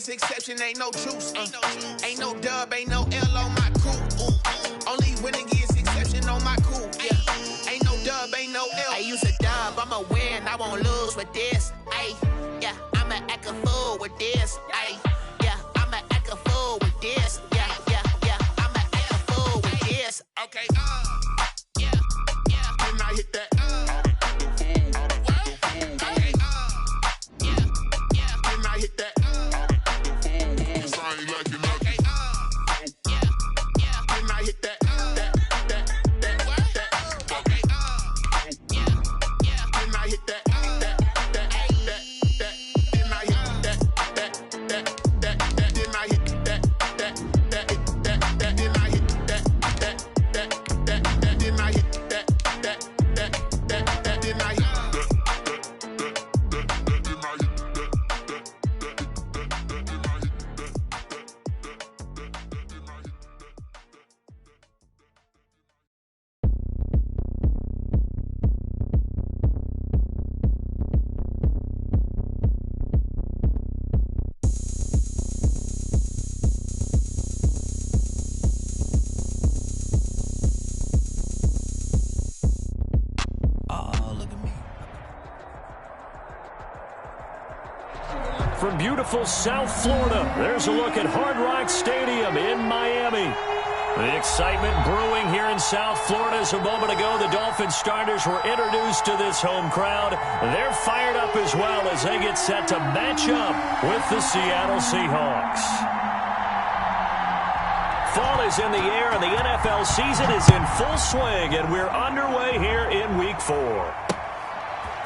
is exception, ain't no truce. Ain't no dub, ain't no L on my crew. Only winning is exception on my crew. Yeah. Ain't no dub, ain't no L. I use a dub, I'ma win, I won't lose with this. Ay, yeah, I'ma act a fool with this. Ay, yeah, I'ma act a fool with this. Yeah, I'ma act a fool with this. Okay, yeah, can I hit that? From beautiful South Florida, there's a look at Hard Rock Stadium in Miami. The excitement brewing here in South Florida as a moment ago the Dolphins starters were introduced to this home crowd. They're fired up as well as they get set to match up with the Seattle Seahawks. Fall is in the air and the NFL season is in full swing, and we're underway here in Week 4.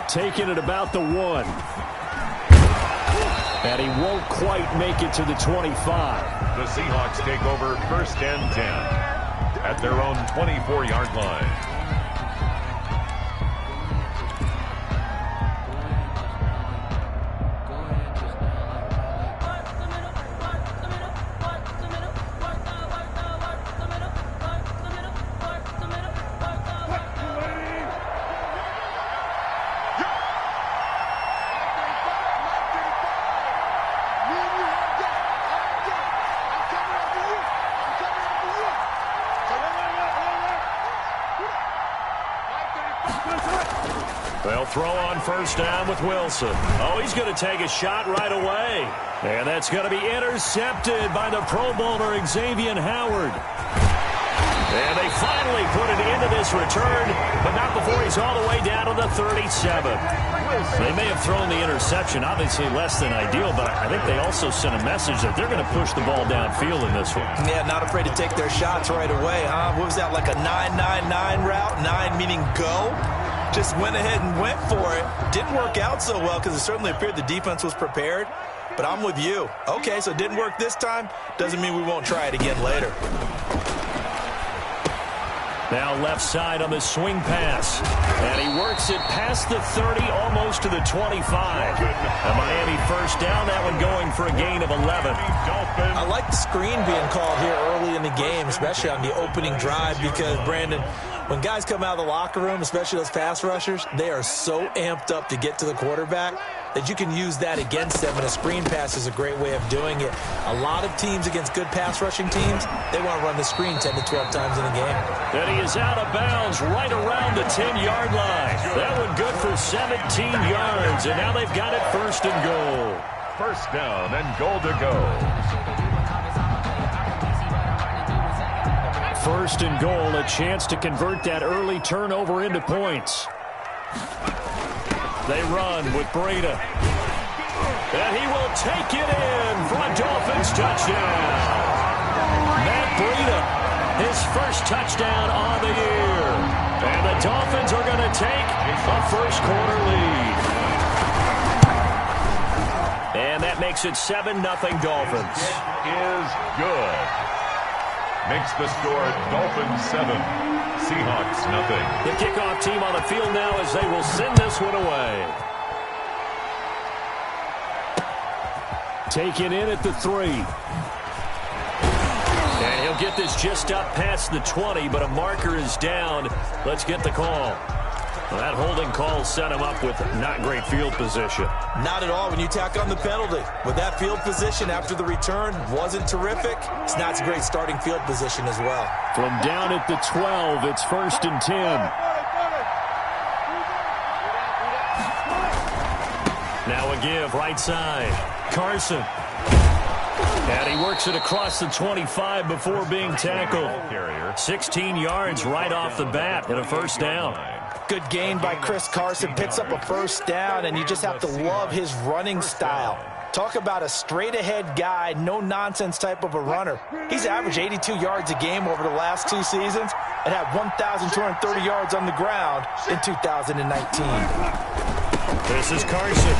Taking it about the 1. And he won't quite make it to the 25. The Seahawks take over 1st and 10 at their own 24-yard line. They'll throw on 1st down with Wilson. Oh, he's going to take a shot right away. And that's going to be intercepted by the Pro Bowler Xavier Howard. And they finally put it into this return, but not before he's all the way down to the 37. They may have thrown the interception, obviously less than ideal, but I think they also sent a message that they're going to push the ball downfield in this one. Yeah, not afraid to take their shots right away, huh? What was that, like a 9-9-9 route? 9 meaning go? Just went ahead and went for it. Didn't work out so well because it certainly appeared the defense was prepared. But I'm with you. Okay, so it didn't work this time. Doesn't mean we won't try it again later. Now left side on the swing pass. And he works it past the 30, almost to the 25. A Miami 1st down, that one going for a gain of 11. I like the screen being called here early in the game, especially on the opening drive, because, Brandon, when guys come out of the locker room, especially those pass rushers, they are so amped up to get to the quarterback that you can use that against them, and a screen pass is a great way of doing it. A lot of teams against good pass rushing teams, they want to run the screen 10 to 12 times in a game. And he is out of bounds right around the 10-yard line. That one good for 17 yards, and now they've got it 1st and goal. 1st down and goal to go. 1st and goal, a chance to convert that early turnover into points. They run with Breida. And he will take it in for a Dolphins touchdown. Matt Breida, his 1st touchdown on the year. And the Dolphins are going to take a 1st quarter lead. And that makes it 7-0 Dolphins. It is good. Makes the score Dolphins 7, Seahawks nothing. The kickoff team on the field now as they will send this one away. Taken in at the 3. And he'll get this just up past the 20, but a marker is down. Let's get the call. Well, that holding call set him up with not great field position. Not at all when you tack on the penalty. With that field position after the return wasn't terrific, it's not a great starting field position as well. From down at the 12, it's 1st and 10. Now a give, right side. Carson. And he works it across the 25 before being tackled. 16 yards right off the bat and a first down. Good gain by Chris Carson. Picks up a first down, and you just have to love his running style. Talk about a straight-ahead guy, no-nonsense type of a runner. He's averaged 82 yards a game over the last 2 seasons and had 1,230 yards on the ground in 2019. This is Carson.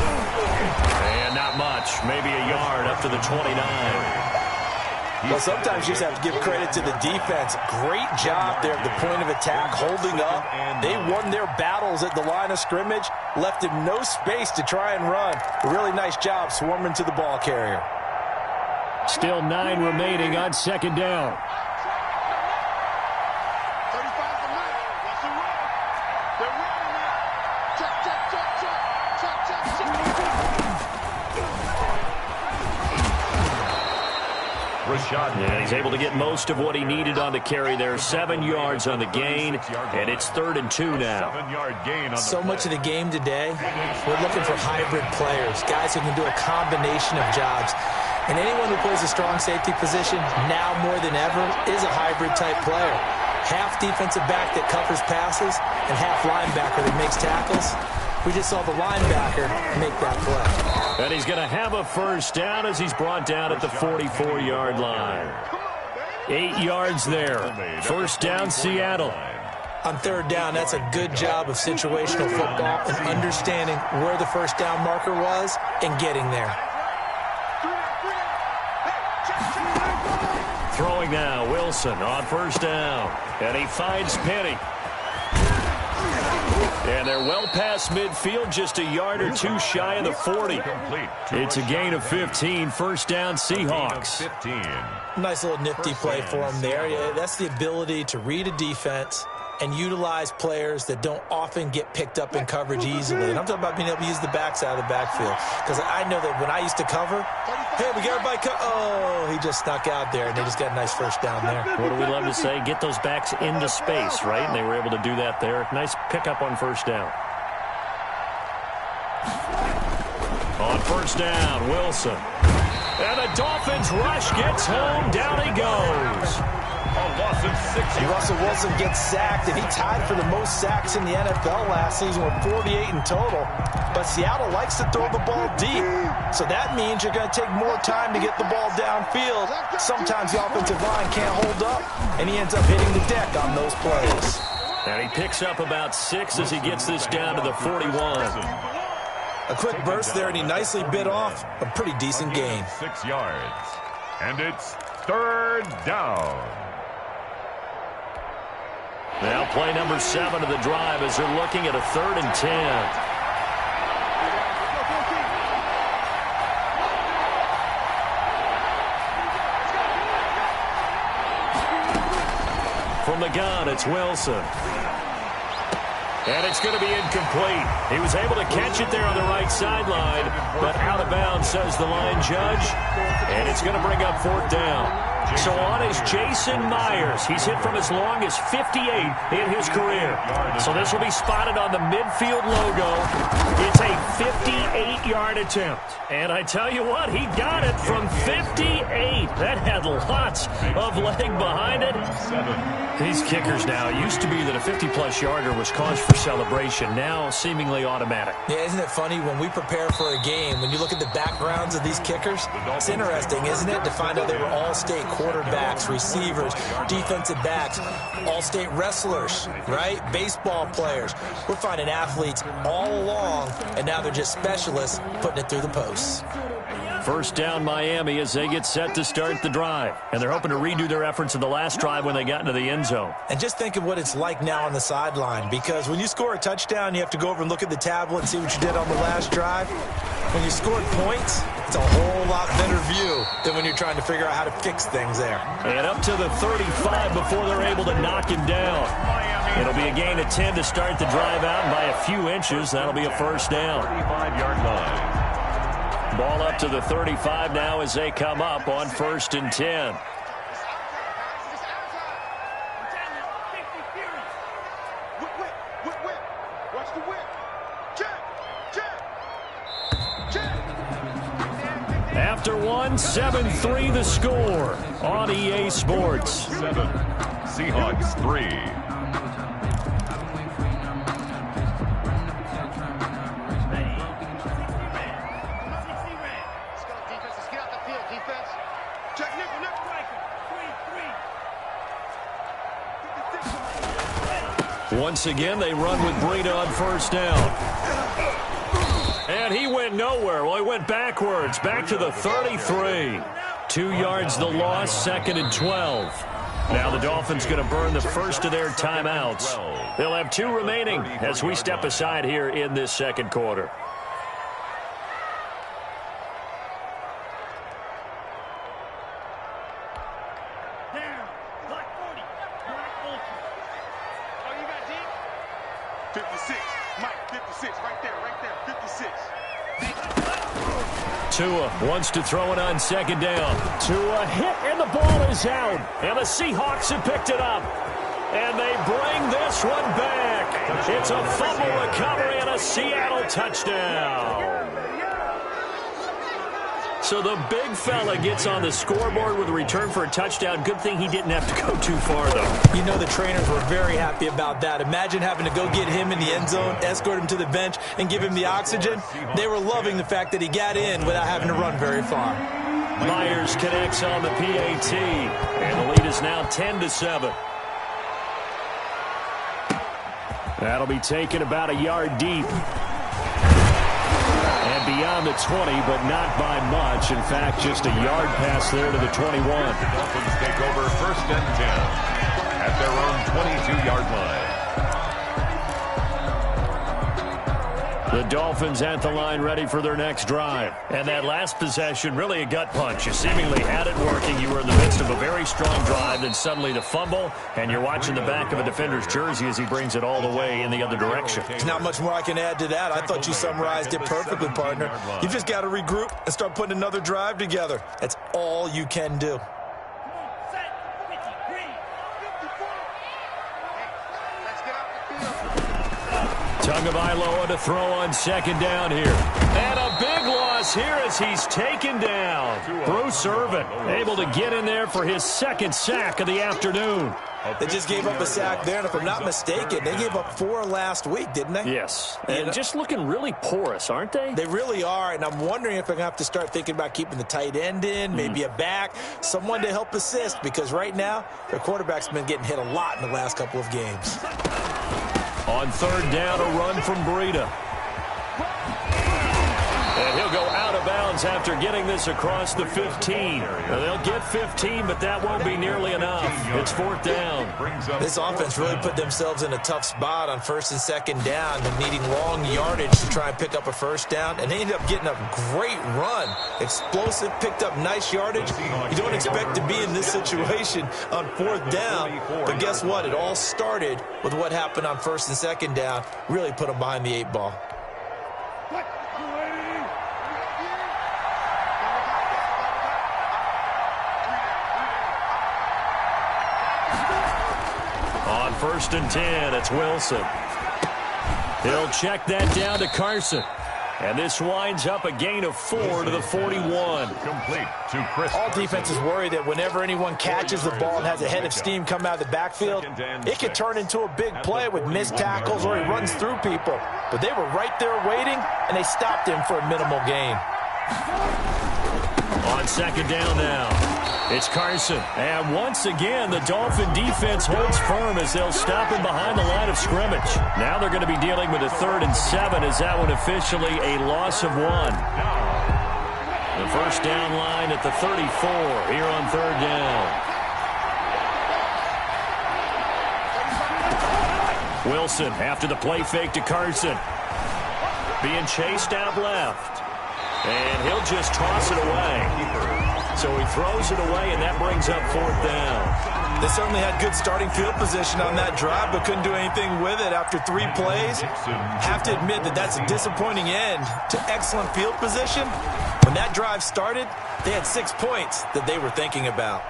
And not much. Maybe a yard up to the 29. Well, sometimes you just have to give credit to the defense. Great job there at the point of attack, holding up. They won their battles at the line of scrimmage, left him no space to try and run. A really nice job swarming to the ball carrier. Still 9 remaining on 2nd down. Yeah, he's able to get most of what he needed on the carry there. 7 yards on the gain, and it's 3rd and 2 now. So much of the game today, we're looking for hybrid players, guys who can do a combination of jobs. And anyone who plays a strong safety position, now more than ever, is a hybrid type player. Half defensive back that covers passes and half linebacker that makes tackles. We just saw the linebacker make that play. And he's going to have a first down as he's brought down at the 44-yard line. 8 yards there. First down, Seattle. On 3rd down, that's a good job of situational football and understanding where the first down marker was and getting there. Throwing now, Wilson on first down. And he finds Penny. And they're well past midfield, just a yard or 2 shy of the 40. It's a gain of 15, first down Seahawks. Nice little nifty play for him there. Yeah, that's the ability to read a defense and utilize players that don't often get picked up in coverage easily. And I'm talking about being able to use the backside of the backfield. Because I know that when I used to cover, hey, we got everybody oh, he just snuck out there, and they just got a nice first down there. What do we love to say? Get those backs into space, right? And they were able to do that there. Nice pickup on first down. On first down, Wilson. And the Dolphins rush gets home. Down he goes. Russell Wilson gets sacked, and he tied for the most sacks in the NFL last season with 48 in total. But Seattle likes to throw the ball deep, so that means you're going to take more time to get the ball downfield. Sometimes the offensive line can't hold up, and he ends up hitting the deck on those plays. And he picks up about 6 as he gets this down to the 41. A quick burst there, and he nicely bit off a pretty decent gain. 6 yards, and it's 3rd down. Now play number 7 of the drive as they're looking at a 3rd and 10. From the gun, it's Wilson. And it's going to be incomplete. He was able to catch it there on the right sideline, but out of bounds, says the line judge. And it's going to bring up 4th down. So on is Jason Myers. He's hit from as long as 58 in his career. So this will be spotted on the midfield logo. It's a 58-yard attempt. And I tell you what, he got it from 58. That had lots of leg behind it. These kickers now, it used to be that a 50-plus yarder was cause for celebration. Now seemingly automatic. Yeah, isn't it funny when we prepare for a game, when you look at the backgrounds of these kickers, it's interesting, isn't it, to find out they were all-state quarterbacks, receivers, defensive backs, all-state wrestlers, right? Baseball players. We're finding athletes all along, and now they're just specialists putting it through the posts. First down Miami as they get set to start the drive. And they're hoping to redo their efforts in the last drive when they got into the end zone. And just think of what it's like now on the sideline, because when you score a touchdown, you have to go over and look at the tablet and see what you did on the last drive. When you scored points, it's a whole lot better view than when you're trying to figure out how to fix things there. And up to the 35 before they're able to knock him down. It'll be a gain of 10 to start the drive out, and by a few inches, that'll be a first down. 35-yard line. Ball up to the 35 now as they come up on 1st and 10. After one, 7-3 the score on EA Sports. 7, Seahawks 3. Once again, they run with Breida on 1st down. And he went nowhere. Well, he went backwards, back to the 33. 2 yards the loss, 2nd and 12. Now the Dolphins going to burn the first of their timeouts. They'll have 2 remaining as we step aside here in this second quarter. Tua wants to throw it on 2nd down. Tua hit, and the ball is out. And the Seahawks have picked it up. And they bring this one back. It's a fumble recovery and a Seattle touchdown. So the big fella gets on the scoreboard with a return for a touchdown. Good thing he didn't have to go too far, though. You know the trainers were very happy about that. Imagine having to go get him in the end zone, escort him to the bench, and give him the oxygen. They were loving the fact that he got in without having to run very far. Myers connects on the PAT, and the lead is now 10-7. That'll be taken about a yard deep. And beyond the 20, but not by much. In fact, just a yard pass there to the 21. The Dolphins take over 1st and 10 at their own 22-yard line. The Dolphins at the line ready for their next drive. And that last possession, really a gut punch. You seemingly had it working. You were in the midst of a very strong drive, then suddenly the fumble, and you're watching the back of a defender's jersey as he brings it all the way in the other direction. There's not much more I can add to that. I thought you summarized it perfectly, partner. You've just got to regroup and start putting another drive together. That's all you can do. Tagovailoa to throw on 2nd down here. And a big loss here as he's taken down. Bruce Irvin able to get in there for his 2nd sack of the afternoon. They just gave up a sack there, and if I'm not mistaken, they gave up 4 last week, didn't they? Yes, and just looking really porous, aren't they? They really are, and I'm wondering if they're going to have to start thinking about keeping the tight end in, maybe a back, someone to help assist, because right now, their quarterback's been getting hit a lot in the last couple of games. On 3rd down, a run from Breida. And he'll go out of bounds after getting this across the 15. Now, they'll get 15, but that won't be nearly enough. It's 4th down. This offense really put themselves in a tough spot on 1st and 2nd down, needing long yardage to try and pick up a 1st down, and they ended up getting a great run. Explosive, picked up nice yardage. You don't expect to be in this situation on 4th down, but guess what? It all started with what happened on 1st and 2nd down. Really put them behind the 8 ball. On 1st and 10, it's Wilson. He'll check that down to Carson. And this winds up a gain of 4 to the 41. Complete to Chris. All defenses worry that whenever anyone catches the ball and has a head of steam come out of the backfield, it could turn into a big play with missed tackles or he runs through people. But they were right there waiting, and they stopped him for a minimal gain. On 2nd down now, it's Carson. And once again, the Dolphin defense holds firm as they'll stop him behind the line of scrimmage. Now they're going to be dealing with a 3rd and 7 as that one officially a loss of 1. The 1st down line at the 34 here on 3rd down. Wilson after the play fake to Carson. Being chased out left. And he'll just toss it away. So he throws it away, and that brings up 4th down. They certainly had good starting field position on that drive, but couldn't do anything with it after 3 plays. Have to admit that that's a disappointing end to excellent field position. When that drive started, they had 6 points that they were thinking about.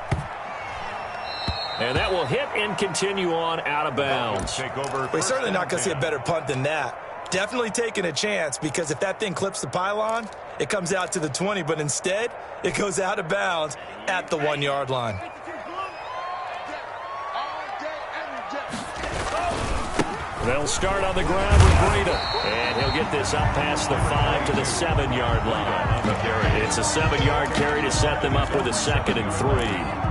And that will hit and continue on out of bounds. We're certainly not going to see a better punt than that. Definitely taking a chance, because if that thing clips the pylon, it comes out to the 20, but instead, it goes out of bounds at the 1-yard line. They'll start on the ground with Breida. And he'll get this up past the 5 to the 7-yard line. It's a 7-yard carry to set them up with a 2nd and 3.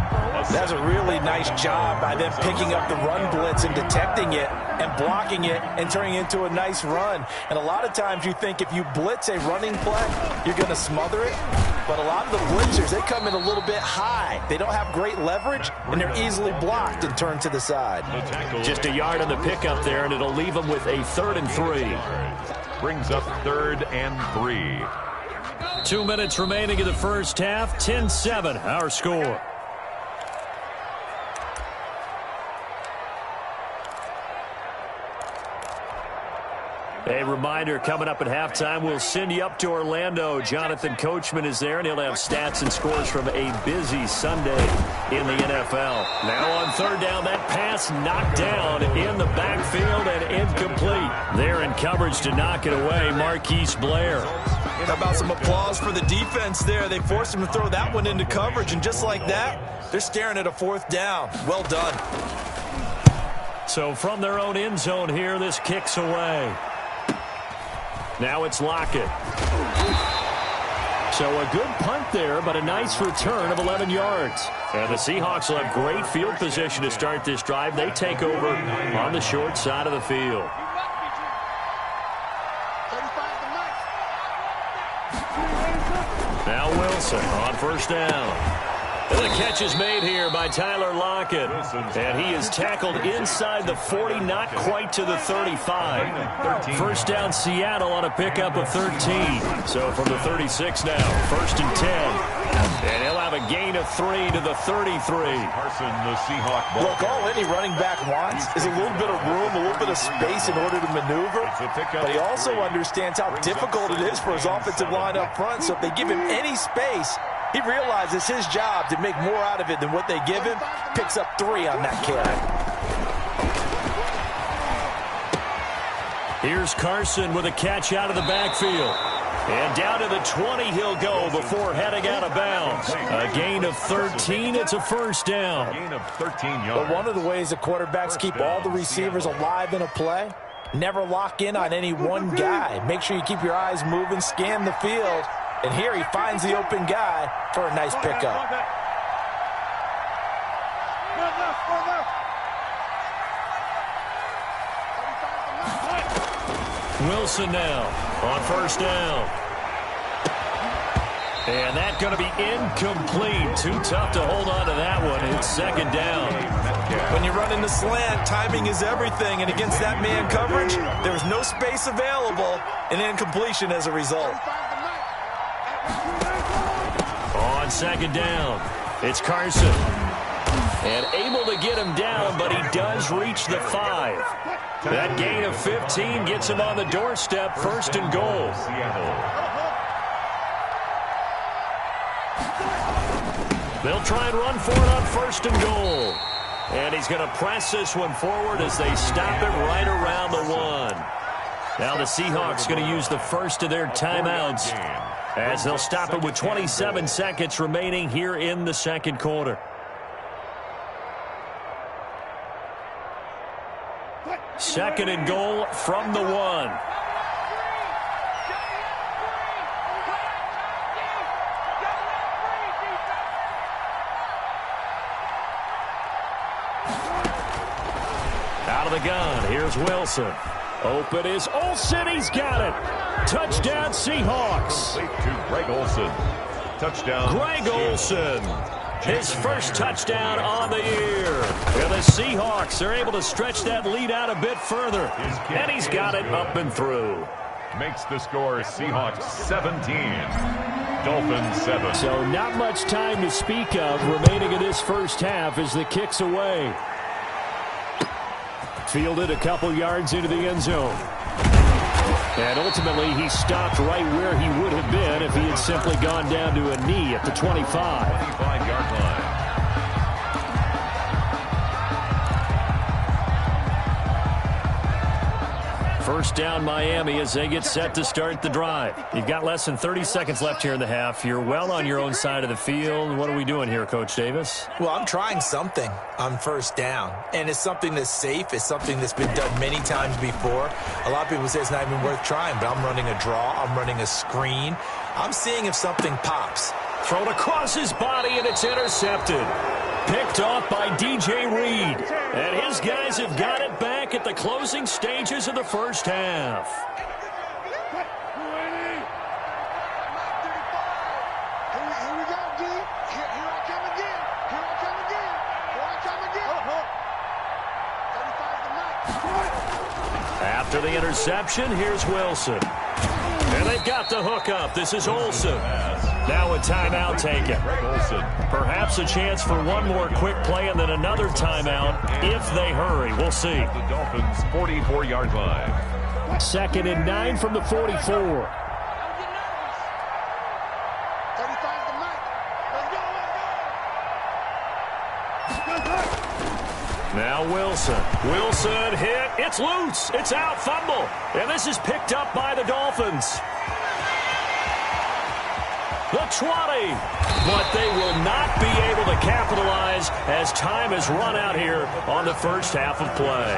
That's a really nice job by them picking up the run blitz and detecting it and blocking it and turning it into a nice run. And a lot of times you think if you blitz a running play, you're going to smother it. But a lot of the blitzers, they come in a little bit high. They don't have great leverage, and they're easily blocked and turned to the side. Just a yard on the pickup there, and it'll leave them with a 3rd and 3. Brings up 3rd and 3. 2 minutes remaining in the first half. 10-7, our score. A reminder, coming up at halftime, we'll send you up to Orlando. Jonathan Coachman is there, and he'll have stats and scores from a busy Sunday in the NFL. Now on 3rd down, that pass knocked down in the backfield and incomplete. There in coverage to knock it away, Marquise Blair. How about some applause for the defense there? They forced him to throw that one into coverage, and just like that, they're staring at a 4th down. Well done. So from their own end zone here, this kicks away. Now it's Lockett. So a good punt there, but a nice return of 11 yards. And the Seahawks will have great field position to start this drive. They take over on the short side of the field. Now Wilson on 1st down. And the catch is made here by Tyler Lockett. And he is tackled inside the 40, not quite to the 35. 1st down Seattle on a pickup of 13. So from the 36 now, 1st and 10. And he'll have a gain of 3 to the 33. Look, all any running back wants is a little bit of room, a little bit of space in order to maneuver. But he also understands how difficult it is for his offensive line up front. So if they give him any space, he realizes his job to make more out of it than what they give him. Picks up 3 on that carry. Here's Carson with a catch out of the backfield. And down to the 20 he'll go before heading out of bounds. A gain of 13. It's a 1st down. Gain of 13 yards. But one of the ways the quarterbacks keep all the receivers alive in a play, never lock in on any one guy. Make sure you keep your eyes moving, scan the field. And here he finds the open guy for a nice pickup. Wilson now on 1st down. And that's going to be incomplete. Too tough to hold on to that one. It's 2nd down. When you run in the slant, timing is everything. And against that man coverage, there was no space available, and incompletion as a result. On 2nd down, it's Carson. And able to get him down, but he does reach the 5. That gain of 15 gets him on the doorstep, 1st and goal. They'll try and run for it on 1st and goal. And he's going to press this one forward as they stop it right around the 1. Now the Seahawks going to use the first of their timeouts as they'll stop it with 27 seconds remaining here in the 2nd quarter. Second and goal from the 1. Out of the gun, here's Wilson. Open is Olsen, he's got it. Touchdown Seahawks. To Greg Olsen. Touchdown. Greg Olsen. His first touchdown on the year. And the Seahawks are able to stretch that lead out a bit further. And he's got it up and through. makes the score Seahawks 17, Dolphins 7. So not much time to speak of remaining in this first half as the kick's away. Fielded a couple yards into the end zone. And ultimately, he stopped right where he would have been if he had simply gone down to a knee at the 25. 25-yard line. First down Miami as they get set to start the drive. You've got less than 30 seconds left here in the half. You're well on your own side of the field. What are we doing here, Coach Davis? Well, I'm trying something on first down, and it's something that's safe. It's something that's been done many times before. A lot of people say it's not even worth trying, but I'm running a draw. I'm running a screen. I'm seeing if something pops. Thrown across his body, and it's intercepted. Picked off by DJ Reed. And his guys have got it back at the closing stages of the first half. After the interception, here's Wilson. And they've got the hook up. This is Olsen. Now a timeout taken. Perhaps a chance for one more quick play and then another timeout if they hurry. We'll see. The Dolphins' 44-yard line. 2nd and 9 from the 44. Now Wilson. Wilson hit. It's loose. It's out. Fumble. And this is picked up by the Dolphins. The 20. But they will not be able to capitalize as time has run out here on the first half of play.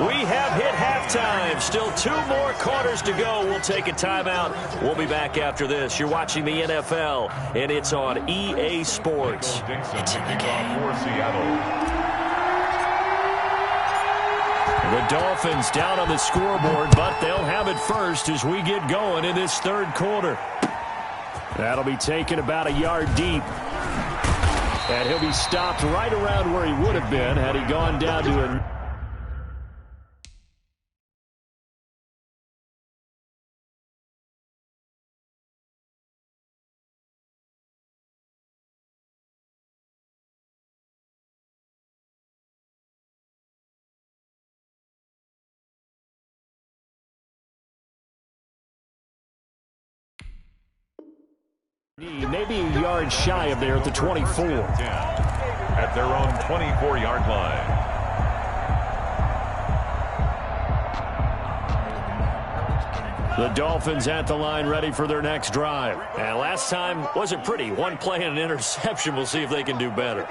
We have hit halftime. Still 2 more quarters to go. We'll take a timeout. We'll be back after this. You're watching the NFL, and it's on EA Sports. It's in the game. For Seattle. The Dolphins down on the scoreboard, but they'll have it first as we get going in this third quarter. That'll be taken about a yard deep. And he'll be stopped right around where he would have been had he gone down to a... Maybe a yard shy of there at the 24. At their own 24-yard line. The Dolphins at the line ready for their next drive. And last time wasn't pretty. One play and an interception. We'll see if they can do better.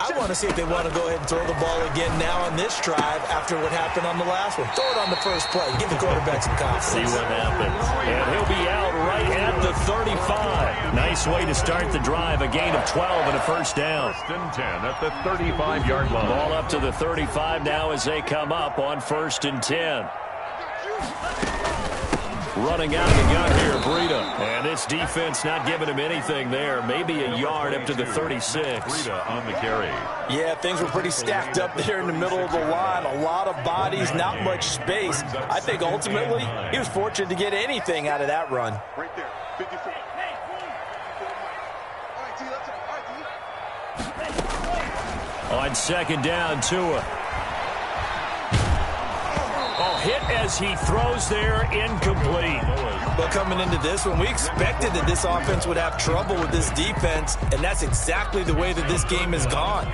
I want to see if they want to go ahead and throw the ball again now on this drive after what happened on the last one. Throw it on the first play. Give the quarterback some confidence. See what happens. And he'll be out right at the 35. Nice way to start the drive. A gain of 12 and a first down. 1st and 10 at the 35-yard line. Ball up to the 35 now as they come up on 1st and 10. Running out of the gun here, Breida. And this defense not giving him anything there. Maybe a yard up to the 36. Breida on the carry. Yeah, things were pretty stacked up there in the middle of the line. A lot of bodies, not much space. I think ultimately he was fortunate to get anything out of that run. Right there, 54. On 2nd down, Tua. Oh, hit as he throws there, incomplete. But coming into this one, we expected that this offense would have trouble with this defense, and that's exactly the way that this game has gone.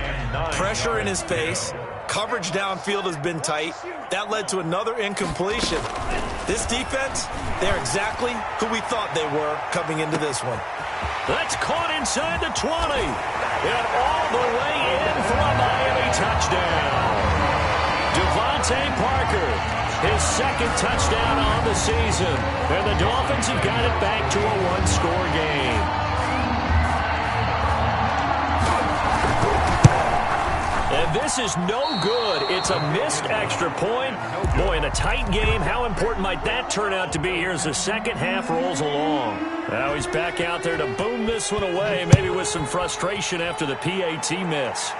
Pressure in his face, coverage downfield has been tight. That led to another incompletion. This defense, they're exactly who we thought they were coming into this one. That's caught inside the 20. And all the way in for a Miami touchdown. Devontae Parker, his 2nd touchdown on the season. And the Dolphins have got it back to a 1-score game. And this is no good. It's a missed extra point. Boy, in a tight game, how important might that turn out to be here as the second half rolls along? Now he's back out there to boom this one away, maybe with some frustration after the PAT miss.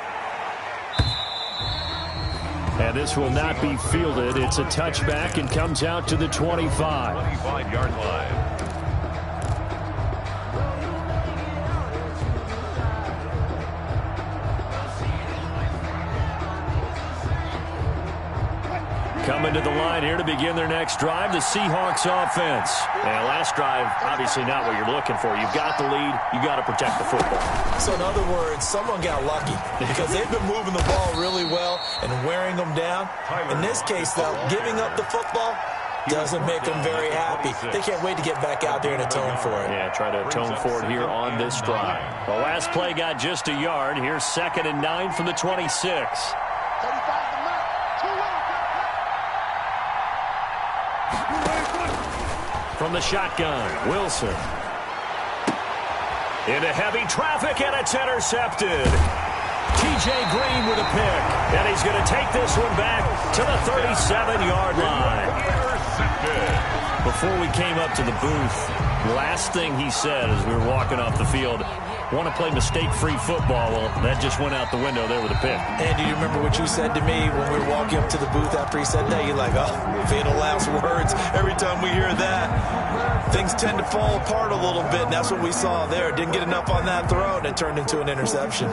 And this will not be fielded. It's a touchback and comes out to the 25. 25-yard line. Coming to the line here to begin their next drive, the Seahawks offense. And last drive, obviously not what you're looking for. You've got the lead. You've got to protect the football. So in other words, someone got lucky because they've been moving the ball really well and wearing them down. In this case, though, giving up the football doesn't make them very happy. They can't wait to get back out there and atone for it. Yeah, try to atone for it here on this drive. The last play got just a yard. Here's 2nd and 9 from the 26. From the shotgun, Wilson. Into heavy traffic, and it's intercepted. T.J. Green with a pick, and he's going to take this one back to the 37-yard line. Before we came up to the booth, last thing he said as we were walking off the field, want to play mistake-free football. Well, that just went out the window there with a pick. And do you remember what you said to me when we were walking up to the booth after he said that? You're like, oh, fatal last words. Every time we hear that, things tend to fall apart a little bit, and that's what we saw there. Didn't get enough on that throw, and it turned into an interception.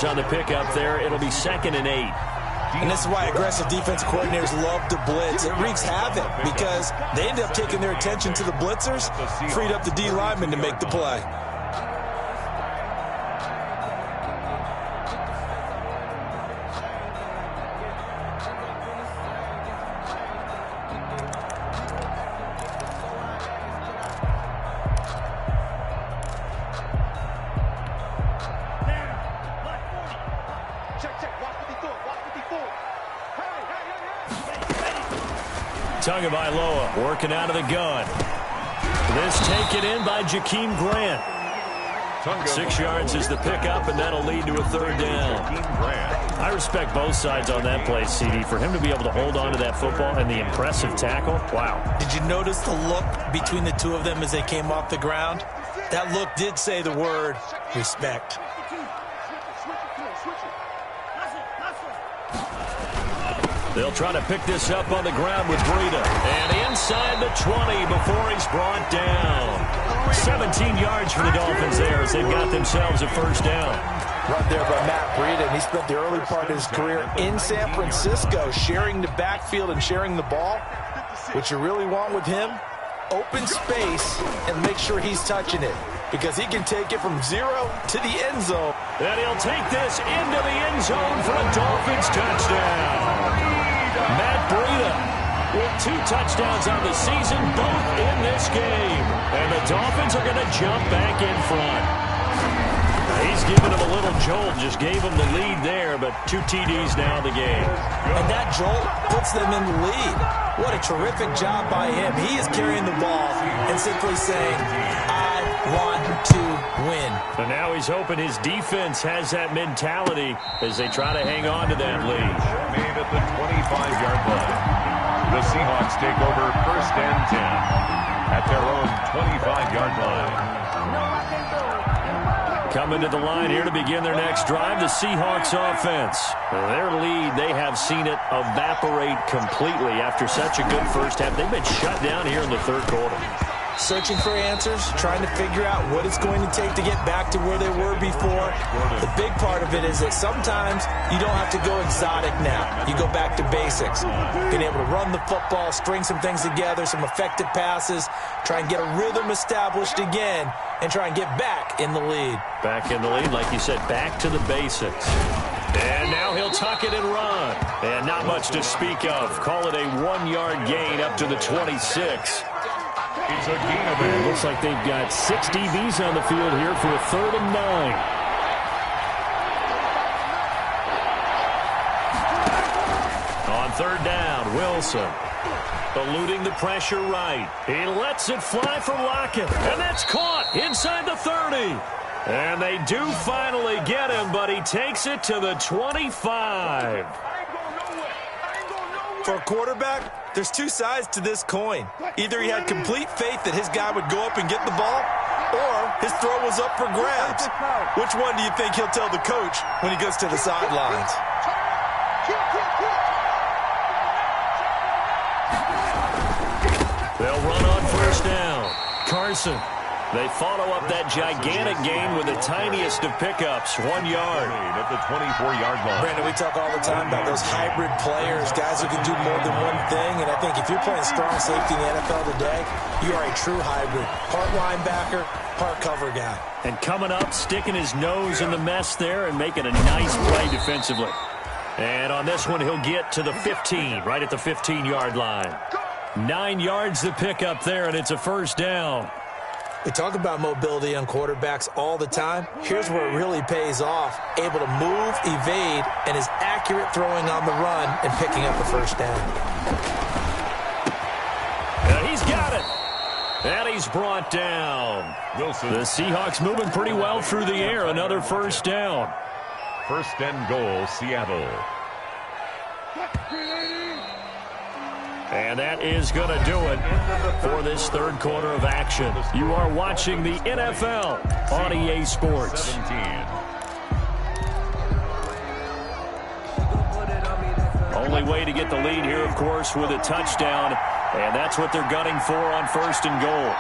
On the pickup there, it'll be 2nd and 8. And this is why aggressive defense coordinators love to blitz. It wreaks havoc because they end up taking their attention to the blitzers, freed up the D lineman to make the play. Tagovailoa working out of the gun. This taken in by Jakeem Grant. 6 yards is the pickup, and that'll lead to a 3rd down. I respect both sides on that play, CD. For him to be able to hold on to that football and the impressive tackle, wow. Did you notice the look between the two of them as they came off the ground? That look did say the word respect. They'll try to pick this up on the ground with Breida. And inside the 20 before he's brought down. 17 yards for the Dolphins there as they've got themselves a 1st down. Run there by Matt Breida, and he spent the early part of his career in San Francisco sharing the backfield and sharing the ball. What you really want with him, open space and make sure he's touching it, because he can take it from 0 to the end zone. And he'll take this into the end zone for a Dolphins touchdown. Matt Breida with 2 touchdowns on the season, both in this game. And the Dolphins are going to jump back in front. He's giving him a little jolt, just gave him the lead there, but 2 TDs now in the game. And that jolt puts them in the lead. What a terrific job by him. He is carrying the ball and simply saying, I want to win. And now he's hoping his defense has that mentality as they try to hang on to that lead. Made at the 25-yard line. The Seahawks take over 1st and 10 at their own 25-yard line. Coming to the line here to begin their next drive, the Seahawks offense. Their lead, they have seen it evaporate completely after such a good first half. They've been shut down here in the 3rd quarter. Searching for answers, trying to figure out what it's going to take to get back to where they were before. The big part of it is that sometimes you don't have to go exotic now. You go back to basics. Being able to run the football, string some things together, some effective passes, try and get a rhythm established again, and try and get back in the lead. Back in the lead, like you said, back to the basics. And now he'll tuck it and run. And not much to speak of. Call it a 1-yard gain up to the 26. It's a gain of It looks like they've got 6 DBs on the field here for a 3rd and 9. On 3rd down, Wilson. Eluding the pressure right. He lets it fly for Lockett. And that's caught inside the 30. And they do finally get him, but he takes it to the 25. For a quarterback, there's two sides to this coin. Either he had complete faith that his guy would go up and get the ball, or his throw was up for grabs. Which one do you think he'll tell the coach when he gets to the sidelines? They'll run on first down. Carson. They follow up that gigantic gain with the tiniest of pickups, 1 yard. At the 24-yard line. Brandon, we talk all the time about those hybrid players, guys who can do more than one thing. And I think if you're playing strong safety in the NFL today, you are a true hybrid. Part linebacker, part cover guy. And coming up, sticking his nose in the mess there and making a nice play defensively. And on this one, he'll get to the 15, right at the 15-yard line. 9 yards to pick up there, and it's a first down. We talk about mobility on quarterbacks all the time. Here's where it really pays off. Able to move, evade, and is accurate throwing on the run and picking up a first down. He's got it. And he's brought down. Wilson. The Seahawks moving pretty well through the air. Another first down. First and goal, Seattle. And that is going to do it for this third quarter of action. You are watching the NFL on EA Sports. 17. Only way to get the lead here, of course, with a touchdown. And that's what they're gunning for on first and goal.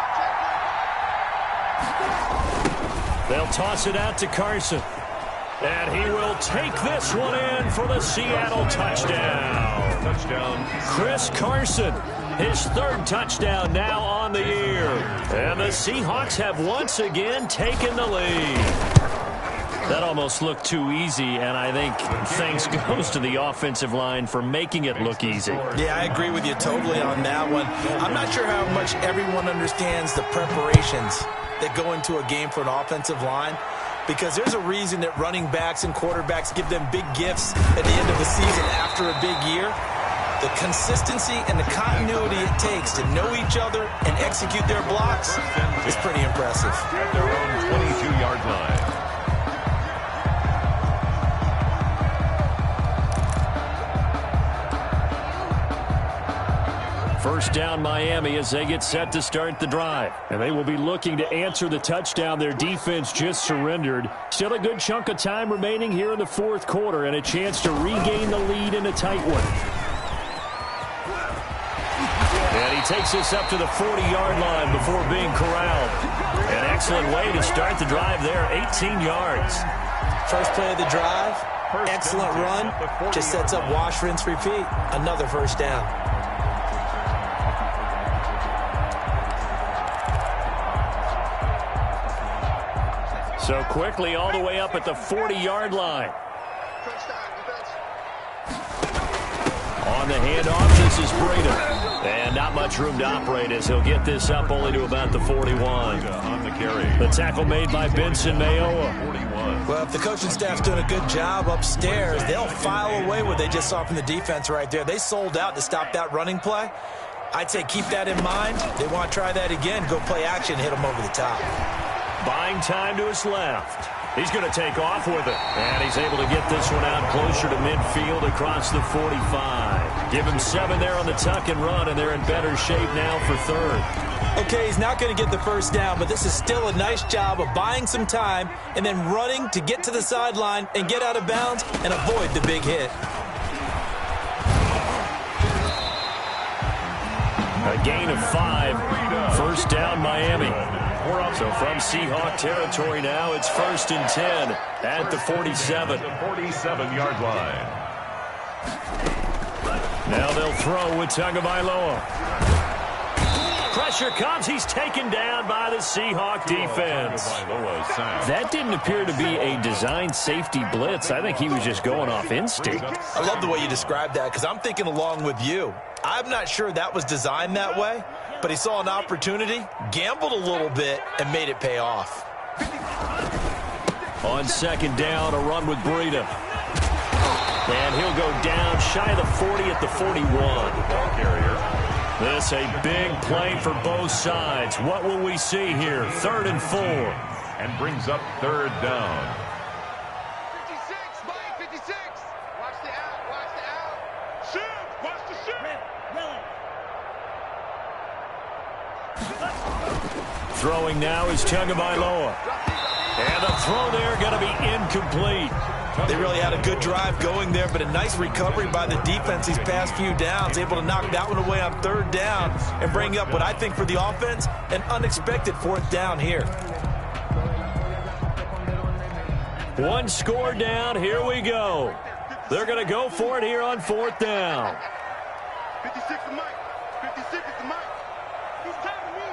They'll toss it out to Carson. And he will take this one in for the Seattle touchdown. Chris Carson, his third touchdown now on the year. And the Seahawks have once again taken the lead. That almost looked too easy, and I think thanks goes to the offensive line for making it look easy. Yeah, I agree with you totally on that one. I'm not sure how much everyone understands the preparations that go into a game for an offensive line, because there's a reason that running backs and quarterbacks give them big gifts at the end of the season after a big year. The consistency and the continuity it takes to know each other and execute their blocks is pretty impressive. At their own 22-yard line. First down Miami as they get set to start the drive. And they will be looking to answer the touchdown their defense just surrendered. Still a good chunk of time remaining here in the fourth quarter and a chance to regain the lead in a tight one. And he takes this up to the 40-yard line before being corralled. An excellent way to start the drive there, 18 yards. First play of the drive, excellent run, just sets up wash, rinse, repeat. Another first down. So quickly all the way up at the 40-yard line. On the handoff, this is Breda. And not much room to operate as he'll get this up only to about the 41. On the carry. The tackle made by Benson Mayowa. 41. Well, if the coaching staff's doing a good job upstairs, they'll file away what they just saw from the defense right there. They sold out to stop that running play. I'd say keep that in mind. They want to try that again, go play action, hit them over the top. Buying time to his left. He's going to take off with it. And he's able to get this one out closer to midfield across the 45. Give him 7 there on the tuck and run, and they're in better shape now for third. Okay, he's not going to get the first down, but this is still a nice job of buying some time and then running to get to the sideline and get out of bounds and avoid the big hit. A gain of 5. First down, Miami. So from Seahawk territory now, it's 1st and 10 at the 47. 47-yard line. Now they'll throw with Tagovailoa. Pressure comes. He's taken down by the Seahawk defense. That didn't appear to be a designed safety blitz. I think he was just going off instinct. I love the way you described that because I'm thinking along with you. I'm not sure that was designed that way, but he saw an opportunity, gambled a little bit, and made it pay off. On second down, a run with Breida. And he'll go down shy of the 40 at the 41. Ball carrier. This a big play for both sides. What will we see here? 3rd and 4. And brings up 3rd down. 56, Mike, 56. Watch the out, watch the out. Shoot, watch the shoot. Throwing now is Tagovailoa. And the throw there going to be incomplete. They really had a good drive going there, but a nice recovery by the defense these past few downs, able to knock that one away on 3rd down and bring up what I think for the offense, an unexpected 4th down here. One score down, here we go. They're going to go for it here on 4th down. 56 to Mike. 56 to Mike. He's tagging me.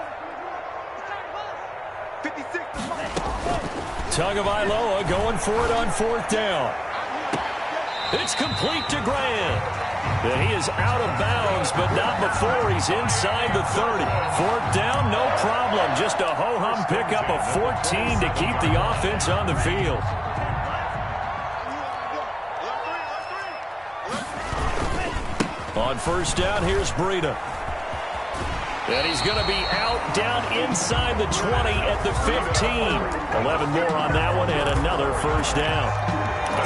He's tagging us. 56 to Mike. Tagovailoa going for it on 4th down. It's complete to Grant. And he is out of bounds, but not before he's inside the 30. 4th down, no problem. Just a ho-hum pickup of 14 to keep the offense on the field. On 1st down, here's Breida. And he's going to be out down inside the 20 at the 15. 11 more on that one and another 1st down.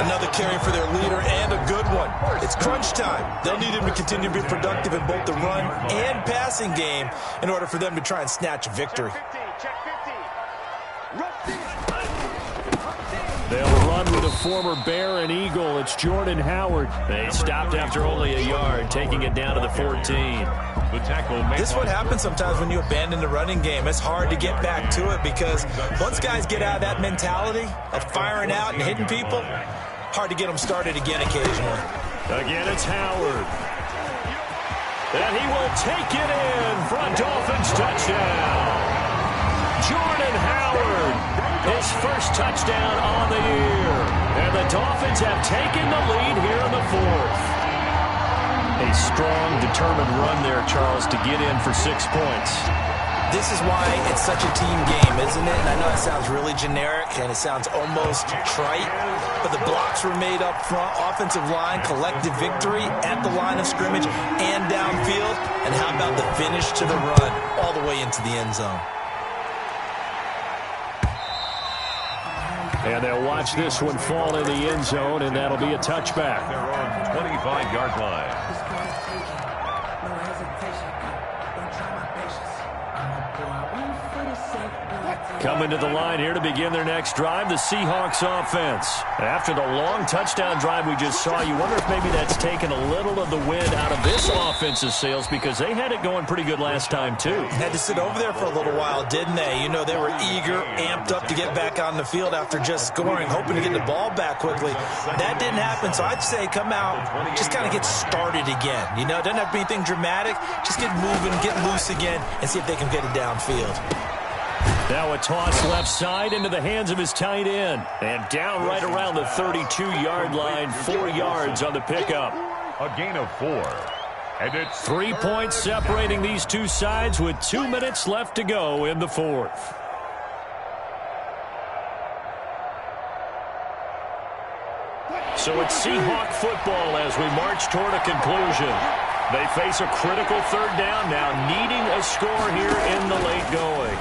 Another carry for their leader and a good one. It's crunch time. They'll need him to continue to be productive in both the run and passing game in order for them to try and snatch a victory. They'll run with a former Bear and Eagle. It's Jordan Howard. They stopped after only a yard, taking it down to the 14. This is what happens sometimes when you abandon the running game. It's hard to get back to it because once guys get out of that mentality of firing out and hitting people, hard to get them started again occasionally. Again, it's Howard. And he will take it in for a Dolphins touchdown. Jordan Howard, his first touchdown on the year. And the Dolphins have taken the lead here in the 4th. A strong, determined run there, Charles, to get in for 6 points. This is why it's such a team game, isn't it? And I know it sounds really generic and it sounds almost trite, but the blocks were made up front, offensive line, collective victory at the line of scrimmage and downfield. And how about the finish to the run all the way into the end zone? And they'll watch this one fall in the end zone, and that'll be a touchback. They're on the 25-yard line. Coming to the line here to begin their next drive, the Seahawks offense. After the long touchdown drive we just saw, you wonder if maybe that's taken a little of the wind out of this offense's sails because they had it going pretty good last time, too. Had to sit over there for a little while, didn't they? You know, they were eager, amped up to get back on the field after just scoring, hoping to get the ball back quickly. That didn't happen, so I'd say come out, just kind of get started again. You know, it doesn't have to be anything dramatic. Just get moving, get loose again, and see if they can get it downfield. Now a toss left side into the hands of his tight end. And down right around the 32-yard line, 4 yards on the pickup. A gain of 4. And it's 3 points separating these two sides with 2 minutes left to go in the 4th. So it's Seahawk football as we march toward a conclusion. They face a critical 3rd down now, needing a score here in the late going.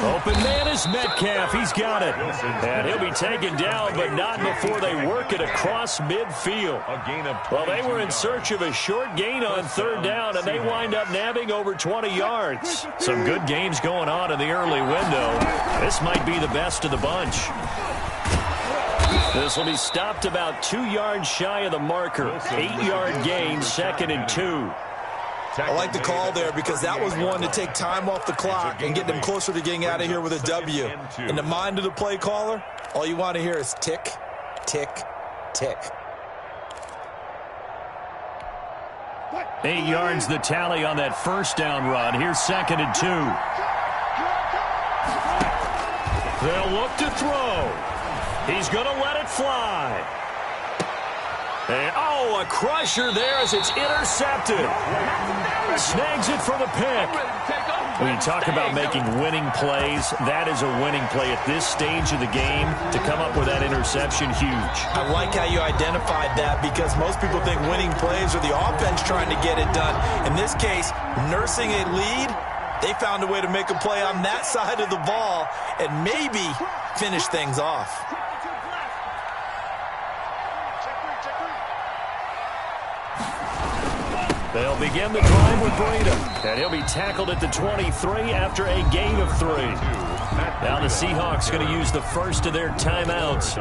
Open man is Metcalf. He's got it. And he'll be taken down, but not before they work it across midfield. Well, they were in search of a short gain on 3rd down, and they wind up nabbing over 20 yards. Some good games going on in the early window. This might be the best of the bunch. This will be stopped about 2 yards shy of the marker. 8-yard gain, 2nd and 2. I like the call there because that was one to take time off the clock and get them closer to getting out of here with a W. In the mind of the play caller, all you want to hear is tick, tick, tick. 8 yards the tally on that 1st down run. Here's 2nd and 2. They'll look to throw. He's going to let it fly. And, oh, a crusher there as it's intercepted. Snags it for the pick. When you talk about making winning plays, that is a winning play at this stage of the game. To come up with that interception, huge. I like how you identified that because most people think winning plays are the offense trying to get it done. In this case, nursing a lead, they found a way to make a play on that side of the ball and maybe finish things off. They'll begin the drive with Breida, and he'll be tackled at the 23 after a gain of 3. Now the Seahawks going to use the first of their timeouts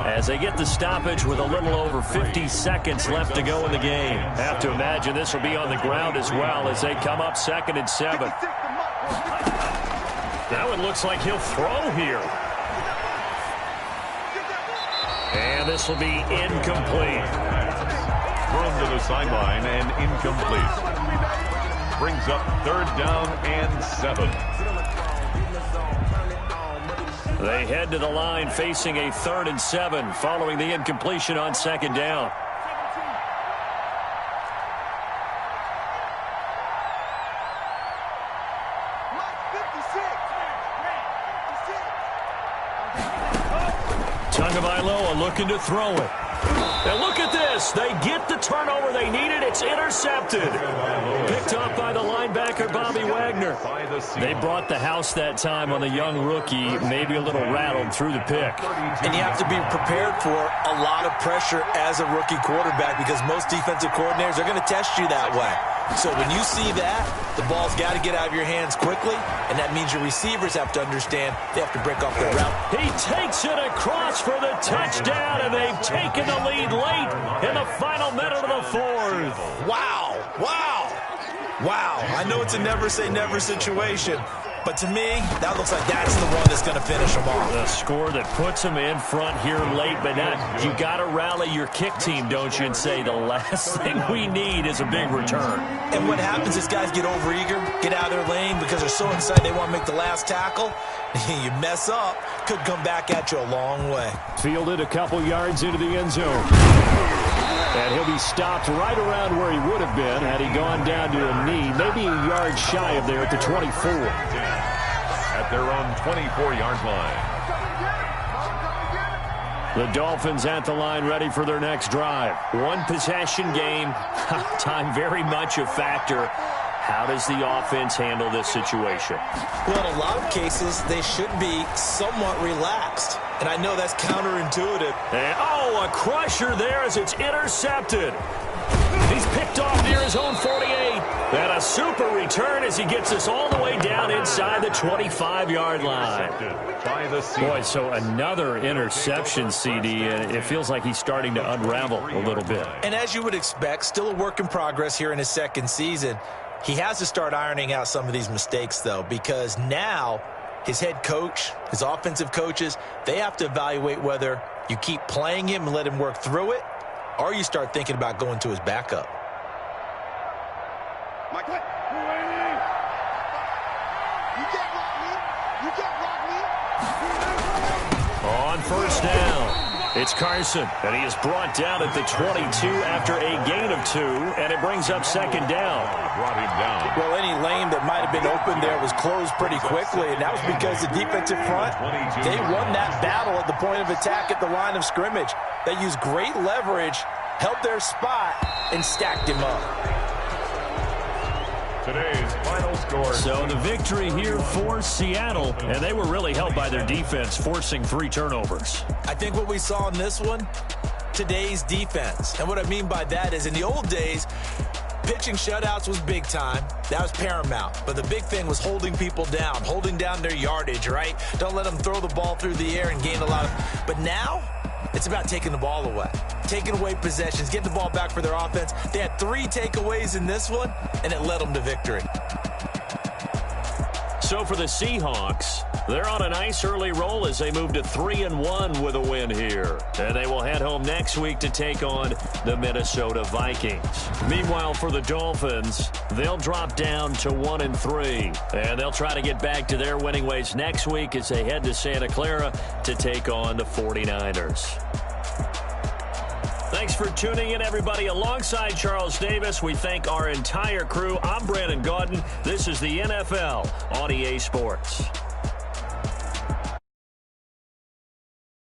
as they get the stoppage with a little over 50 seconds left to go in the game. Have to imagine this will be on the ground as well as they come up 2nd and 7. Now it looks like he'll throw here. And this will be incomplete. Thrown to the sideline and incomplete. Brings up 3rd down and 7. They head to the line facing a 3rd and 7 following the incompletion on 2nd down. Tagovailoa looking to throw it. And look at this. They get the turnover they needed. It's intercepted. Picked up by the linebacker, Bobby Wagner. They brought the house that time on the young rookie, maybe a little rattled through the pick. And you have to be prepared for a lot of pressure as a rookie quarterback because most defensive coordinators are going to test you that way. So when you see that, the ball's got to get out of your hands quickly, and that means your receivers have to understand they have to break off their route. He takes it across for the touchdown, and they've taken the lead late in the final minute of the 4th. Wow. Wow. Wow. I know it's a never-say-never situation, but to me, that looks like that's the one that's going to finish them off. The score that puts them in front here late, but not, you got to rally your kick team, don't you, and say the last thing we need is a big return. And what happens is guys get overeager, get out of their lane because they're so excited they want to make the last tackle. You mess up, could come back at you a long way. Fielded a couple yards into the end zone. And he'll be stopped right around where he would have been had he gone down to a knee, maybe a yard shy of there at the 24. At their own 24-yard line. The Dolphins at the line ready for their next drive. One possession game. Time very much a factor. How does the offense handle this situation? Well, in a lot of cases, they should be somewhat relaxed. And I know that's counterintuitive. And, a crusher there as it's intercepted. He's picked off near his own 48. And a super return as he gets us all the way down inside the 25-yard line. Boy, so another interception, CD, and it feels like he's starting to unravel a little bit. And as you would expect, still a work in progress here in his 2nd season. He has to start ironing out some of these mistakes, though, because now his head coach, his offensive coaches, they have to evaluate whether you keep playing him and let him work through it, or you start thinking about going to his backup. Mike, you can't rock me. You can't rock me. On 1st down, it's Carson, and he is brought down at the 22 after a gain of 2, and it brings up 2nd down. Brought him down. Well, any lane that might have been open there was closed pretty quickly, and that was because the defensive front, they won that battle at the point of attack at the line of scrimmage. They used great leverage, held their spot, and stacked him up. Today's final score. So the victory here for Seattle, and they were really helped by their defense, forcing 3 turnovers. I think what we saw in this one, today's defense. And what I mean by that is in the old days, pitching shutouts was big time. That was paramount. But the big thing was holding people down, holding down their yardage, right? Don't let them throw the ball through the air and gain a lot of... But now, it's about taking the ball away. Taking away possessions, getting the ball back for their offense. They had 3 takeaways in this one, and it led them to victory. So for the Seahawks, they're on a nice early roll as they move to 3-1 with a win here. And they will head home next week to take on the Minnesota Vikings. Meanwhile, for the Dolphins, they'll drop down to 1-3. And they'll try to get back to their winning ways next week as they head to Santa Clara to take on the 49ers. Thanks for tuning in, everybody. Alongside Charles Davis, we thank our entire crew. I'm Brandon Gaudin. This is the NFL on EA Sports.